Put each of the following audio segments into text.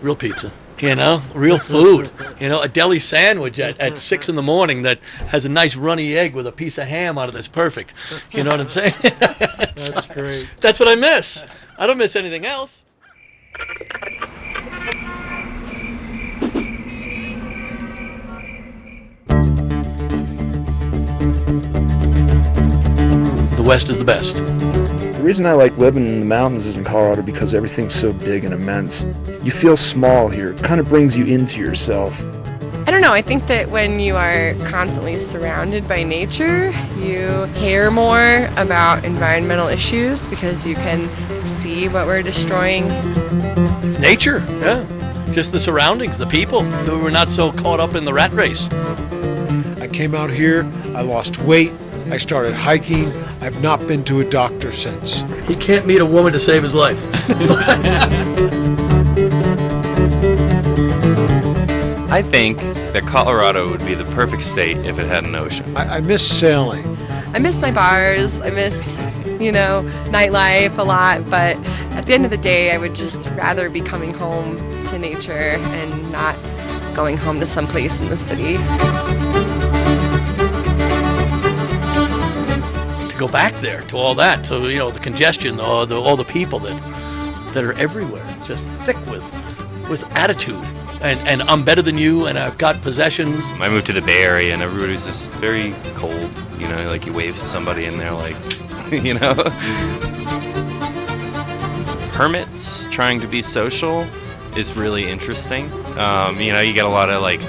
Real pizza. Real food. A deli sandwich at 6 in the morning that has a nice runny egg with a piece of ham on it that's perfect. You know what I'm saying? That's great. That's what I miss. I don't miss anything else. The West is the best. The reason I like living in the mountains is in Colorado because everything's so big and immense. You feel small here. It kind of brings you into yourself. I don't know, I think that when you are constantly surrounded by nature, you care more about environmental issues because you can see what we're destroying. Nature, yeah. Just the surroundings, the people. We're not so caught up in the rat race. I came out here, I lost weight, I started hiking. I've not been to a doctor since. He can't meet a woman to save his life. I think that Colorado would be the perfect state if it had an ocean. I miss sailing. I miss my bars, I miss, nightlife a lot, but at the end of the day, I would just rather be coming home to nature and not going home to some place in the city. Go back there to all that, to the congestion, all the people that are everywhere, just thick with attitude, and I'm better than you, and I've got possession. I moved to the Bay Area, and everybody's just very cold. Like you wave to somebody, and they're like, Hermits trying to be social is really interesting. You get a lot of like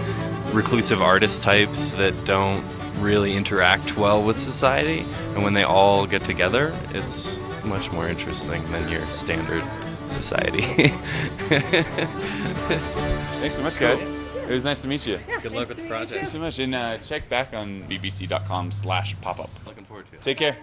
reclusive artist types that don't really interact well with society, and when they all get together, it's much more interesting than your standard society. Thanks so much, guys. It was nice to meet you. Good luck with the project. Thanks so much, and check back on bbc.com/popup. Looking forward to it. Take care.